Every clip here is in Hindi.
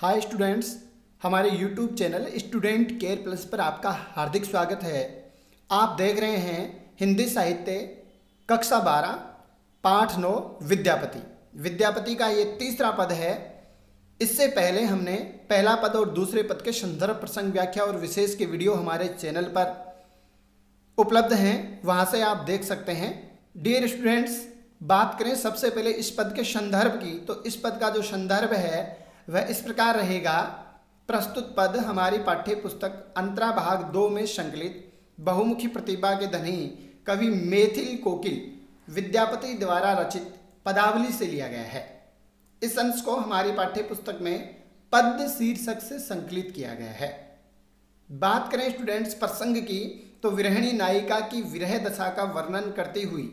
हाय स्टूडेंट्स, हमारे YouTube channel student care plus पर आपका हार्दिक स्वागत है। आप देख रहे हैं हिंदी साहित्य कक्षा 12 पाठ 9 विद्यापति। विद्यापति का ये तीसरा पद है। इससे पहले हमने पहला पद और दूसरे पद के संदर्भ प्रसंग व्याख्या और विशेष के वीडियो हमारे चैनल पर उपलब्ध हैं, वहाँ से आप देख सकते हैं। डियर स्टूडेंट्स, बात करें सबसे पहले इस पद के संदर्भ की, तो इस पद का जो संदर्भ है वह इस प्रकार रहेगा। प्रस्तुत पद हमारी पाठ्य पुस्तक अंतरा भाग 2 में संकलित बहुमुखी प्रतिभा के धनी कवि मैथिल कोकिल विद्यापति द्वारा रचित पदावली से लिया गया है। इस अंश को हमारी पाठ्य पुस्तक में पद्य शीर्षक से संकलित किया गया है। बात करें स्टूडेंट्स प्रसंग की, तो विरहिणी नायिका की विरह दशा का वर्णन करती हुई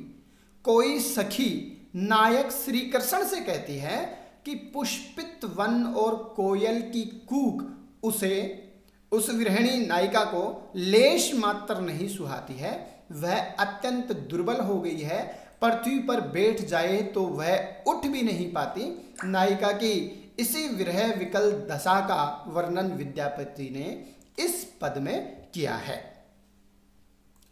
कोई सखी नायक श्री कृष्ण से कहती है कि पुष्पित वन और कोयल की कूक उस विरहिणी नायिका को लेश मात्र नहीं सुहाती है। वह अत्यंत दुर्बल हो गई है, पृथ्वी पर बैठ जाए तो वह उठ भी नहीं पाती। नायिका की इसी विरह विकल दशा का वर्णन विद्यापति ने इस पद में किया है।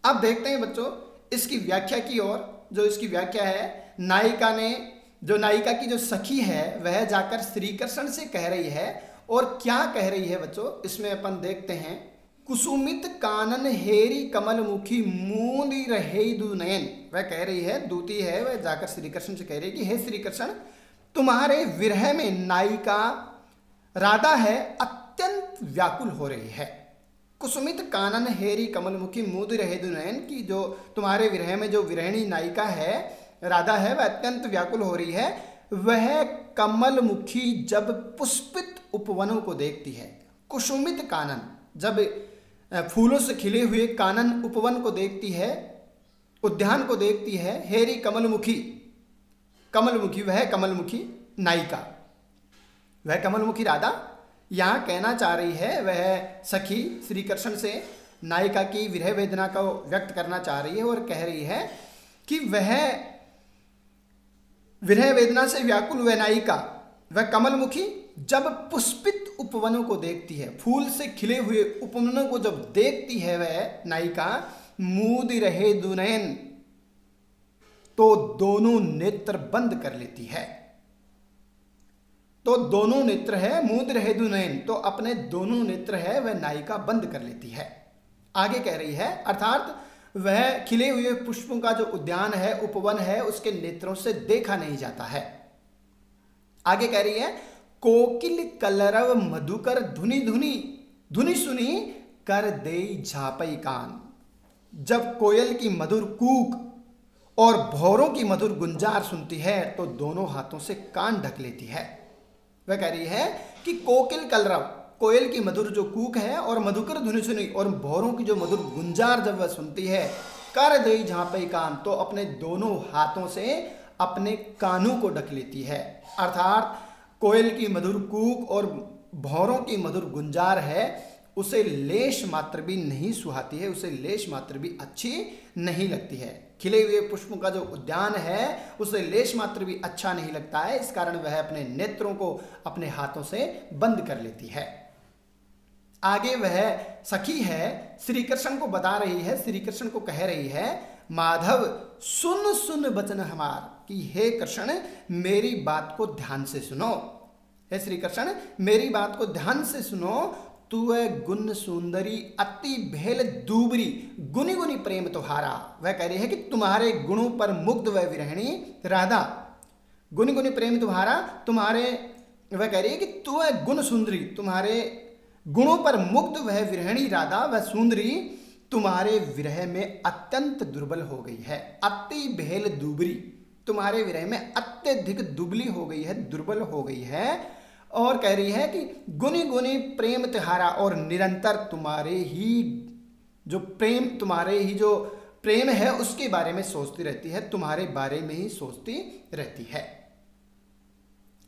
अब देखते हैं बच्चों इसकी व्याख्या की ओर। जो इसकी व्याख्या है, नायिका की जो सखी है वह जाकर श्री कृष्ण से कह रही है। और क्या कह रही है बच्चों, इसमें अपन देखते हैं। कुसुमित कानन हेरी कमल मुखी मूंदी रहे दु नयन। वह कह रही है, दूती है, वह जाकर श्री कृष्ण से कह रही है कि हे श्री कृष्ण, तुम्हारे विरह में नायिका राधा है अत्यंत व्याकुल हो रही है। कुसुमित कानन हेरी कमल मुखी मूंदी रहे दु नयन की जो तुम्हारे विरह में जो विरहिणी नायिका है राधा है वह अत्यंत व्याकुल हो रही है। वह कमल मुखी जब पुष्पित उपवनों को देखती है, कुसुमित कानन जब फूलों से खिले हुए कानन उपवन को देखती है, उद्यान को देखती है। हेरी कमलमुखी, कमलमुखी वह कमलमुखी नायिका, वह कमलमुखी राधा यहाँ कहना चाह रही है। वह सखी श्री कृष्ण से नायिका की विरह वेदना को व्यक्त करना चाह रही है और कह रही है कि वह विरह वेदना से व्याकुल वह नायिका, वह कमलमुखी जब पुष्पित उपवनों को देखती है, फूल से खिले हुए उपवनों को जब देखती है वह नायिका, मूद रहे दुनयन, तो दोनों नेत्र बंद कर लेती है। तो दोनों नेत्र है, मूद रहे दुनयन, तो अपने दोनों नेत्र है वह नायिका बंद कर लेती है। आगे कह रही है, अर्थात वह खिले हुए पुष्पों का जो उद्यान है, उपवन है, उसके नेत्रों से देखा नहीं जाता है। आगे कह रही है, कोकिल कलरव मधुकर धुनी धुनी धुनी सुनी कर दे झापई कान। जब कोयल की मधुर कूक और भौरों की मधुर गुंजार सुनती है तो दोनों हाथों से कान ढक लेती है। वह कह रही है कि कोकिल कलरव, कोयल की मधुर जो कूक है और मधुकर धुनी सुनी और भौरों की जो मधुर गुंजार जब वह सुनती है, कर दई झापई कान, तो अपने दोनों हाथों से अपने कानों को ढक लेती है। अर्थात कोयल की मधुर कूक और भौरों की मधुर गुंजार है, उसे लेश मात्र भी नहीं सुहाती है, उसे लेश मात्र भी अच्छी नहीं लगती है। खिले हुए पुष्पों का जो उद्यान है उसे लेश मात्र भी अच्छा नहीं लगता है। इस कारण वह अपने नेत्रों को अपने हाथों से बंद कर लेती है। आगे वह सखी है श्री कृष्ण को बता रही है, श्री कृष्ण को कह रही है, माधव सुन सुन वचन हमार, कि हे कृष्ण मेरी बात को ध्यान से सुनो। हे श्री कृष्ण मेरी बात को ध्यान से सुनो। तू गुण सुंदरी अति भेल दूबरी गुनी गुनी प्रेम तुम्हारा। वह कह रही है कि तुम्हारे गुणों पर मुग्ध वह विरहिणी राधा, गुनी गुनी प्रेम तुम्हारा, तुम्हारे, वह कह रही है कि तू गुण सुंदरी, तुम्हारे गुणों पर मुग्ध वह विरहिणी राधा, वह सुंदरी तुम्हारे विरह में अत्यंत दुर्बल हो गई है। अति भेल दूबरी, तुम्हारे विरह में अत्यधिक दुबली हो गई है, दुर्बल हो गई है। और कह रही है कि गुनी गुनी प्रेम तिहारा, और निरंतर तुम्हारे ही जो प्रेम है उसके बारे में सोचती रहती है, तुम्हारे बारे में ही सोचती रहती है।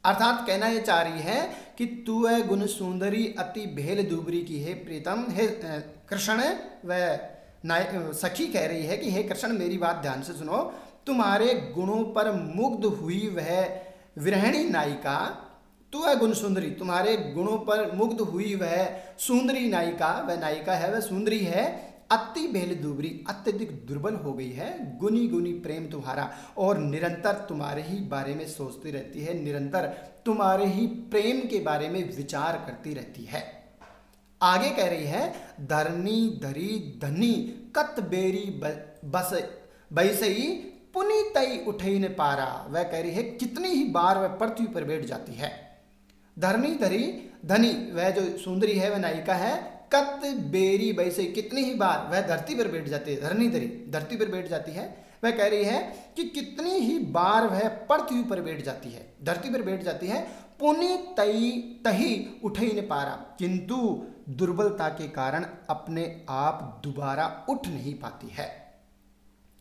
अर्थात कहना यह चाह रही है कि तू है गुण सुंदरी अति भेल दूबरी की, हे प्रीतम, हे कृष्ण, वह सखी कह रही है कि हे कृष्ण मेरी बात ध्यान से सुनो। तुम्हारे गुणों पर मुग्ध हुई वह विरहिणी नायिका तू है गुण सुंदरी, तुम्हारे गुणों पर मुग्ध हुई वह सुंदरी नायिका, वह नायिका है, वह सुंदरी है। अति बेल दुबरी, अत्यधिक दुर्बल हो गई है। गुनी गुनी प्रेम तुम्हारा, और निरंतर तुम्हारे ही बारे में सोचती रहती है, निरंतर तुम्हारे ही प्रेम के बारे में विचार करती रहती है। आगे कह रही है धरनी धरी धनी कत बेरी बस बैसई पुनी तई उठई न पारा। वह कह रही है कितनी ही बार वह पृथ्वी पर बैठ जाती है। धरनी धरी धनी, वह जो सुंदरी है, वह नायिका है। कत बेरी बैसे, कितनी ही बार वह धरती पर बैठ जाती है। धरनी धरी, धरती पर बैठ जाती है। वह कह रही है कि कितनी ही बार वह पृथ्वी पर बैठ जाती है, धरती पर बैठ जाती है। पुनि तई तही उठई न पारा, किंतु दुर्बलता के कारण अपने आप दोबारा उठ नहीं पाती है।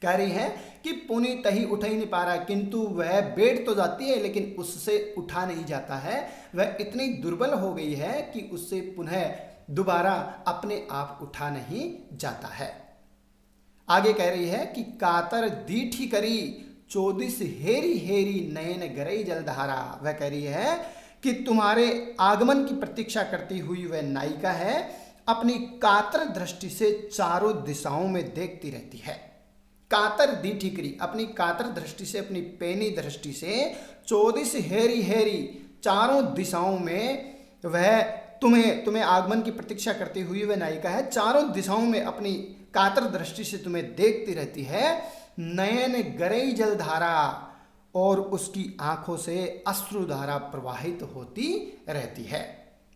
कह रही है कि पुनि तही उठ ही नहीं पा रहा, किंतु वह बैठ तो जाती है लेकिन उससे उठा नहीं जाता है। वह इतनी दुर्बल हो गई है कि उससे पुनः दोबारा अपने आप उठा नहीं जाता है। आगे कह रही है कि कातर दीठी करी 24 हेरी हेरी नयन गरई जलधारा। वह कह रही है कि तुम्हारे आगमन की प्रतीक्षा करती हुई वह नायिका है, अपनी कातर दृष्टि से चारों दिशाओं में देखती रहती है। कातर दीठी करी, अपनी कातर दृष्टि से, अपनी पैनी दृष्टि से 24 हेरी हेरी, चारों दिशाओं में वह तुम्हें आगमन की प्रतीक्षा करती हुई वह नायिका है, चारों दिशाओं में अपनी कातर दृष्टि से तुम्हें देखती रहती है। नयन गरई जलधारा, और उसकी आंखों से अश्रुधारा प्रवाहित होती रहती है।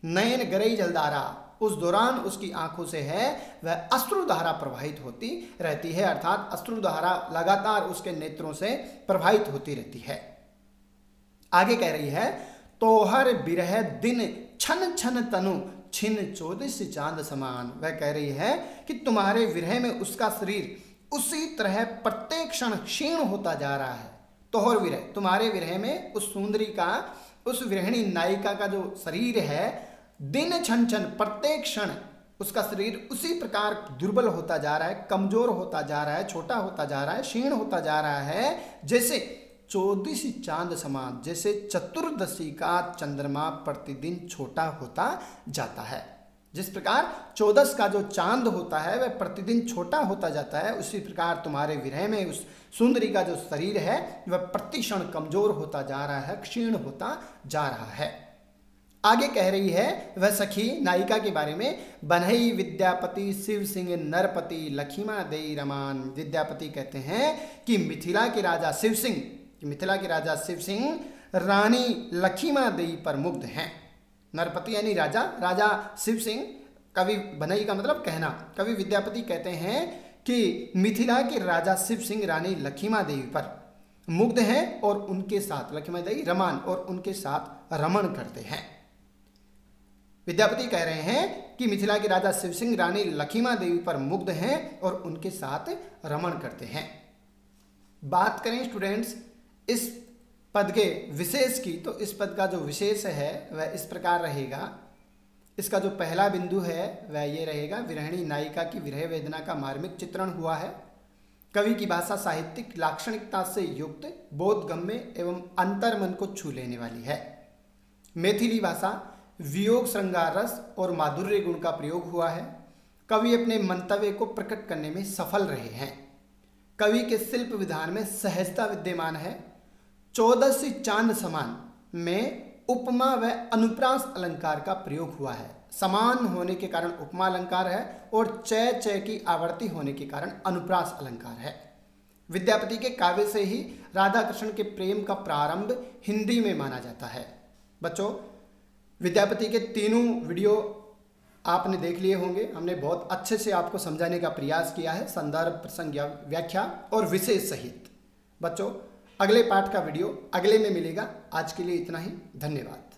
नयन गरई जलधारा, उस दौरान उसकी आंखों से है वह अश्रुधारा प्रवाहित होती रहती है, अर्थात अश्रुधारा लगातार उसके नेत्रों से प्रवाहित होती रहती है। आगे कह रही है तोहर बिरह दिन छन छन तनु छिन 24 चांद समान। वह कह रही है कि तुम्हारे विरह में उसका शरीर उसी तरह प्रत्येक क्षण क्षीण होता जा रहा है। तोहर विरह, तुम्हारे विरह में उस सुंदरी का, उस विरहिणी नायिका का जो शरीर है, दिन छन छन, प्रत्येक क्षण उसका शरीर उसी प्रकार दुर्बल होता जा रहा है, कमजोर होता जा रहा है, छोटा होता जा रहा है, क्षीण होता जा रहा है, जैसे 24 चांद समान, जैसे चतुर्दशी का चंद्रमा प्रतिदिन छोटा होता जाता है। जिस प्रकार 14 का जो चांद होता है वह प्रतिदिन छोटा होता जाता है, उसी प्रकार तुम्हारे विरह में उस सुंदरी का जो शरीर है वह प्रतिक्षण कमजोर होता जा रहा है, क्षीण होता जा रहा है। आगे कह रही है वह सखी नायिका के बारे में, बनई विद्यापति शिव सिंह नरपति लखीमा देई रमान। विद्यापति कहते हैं कि मिथिला के राजा शिव सिंह रानी लखीमा देई पर मुग्ध हैं। नरपति यानी राजा, राजा शिव सिंह, कवि बनई का मतलब कहना, कवि विद्यापति कहते हैं कि मिथिला के राजा शिव सिंह रानी लखीमा देवी पर मुग्ध हैं और उनके साथ, लखीमा देवी रमान, और उनके साथ रमण करते हैं। विद्यापति कह रहे हैं कि मिथिला के राजा शिव सिंह रानी लखीमा देवी पर मुग्ध हैं और उनके साथ रमण करते हैं। बात करें स्टूडेंट्स इस पद के विशेष की, तो इस पद का जो विशेष है वह इस प्रकार रहेगा। इसका जो पहला बिंदु है वह ये रहेगा, विरहिणी नायिका की विरह वेदना का मार्मिक चित्रण हुआ है। कवि की भाषा साहित्यिक लाक्षणिकता से युक्त, बोधगम्य एवं अंतर्मन को छू लेने वाली है। मैथिली भाषा वियोग, श्रृंगार रस और माधुर्य गुण का प्रयोग हुआ है। कवि अपने मंतव्य को प्रकट करने में सफल रहे हैं। कवि के शिल्प विधान में सहजता विद्यमान है। 14 चांद समान में उपमा व अनुप्रास अलंकार का प्रयोग हुआ है। समान होने के कारण उपमा अलंकार है और चय चय की आवर्ती होने के कारण अनुप्रास अलंकार है। विद्यापति के काव्य से ही राधा कृष्ण के प्रेम का प्रारंभ हिंदी में माना जाता है। बच्चों, विद्यापति के तीनों वीडियो आपने देख लिए होंगे। हमने बहुत अच्छे से आपको समझाने का प्रयास किया है, संदर्भ, प्रसंग, व्याख्या और विशेष सहित। बच्चों, अगले पाठ का वीडियो अगले में मिलेगा। आज के लिए इतना ही, धन्यवाद।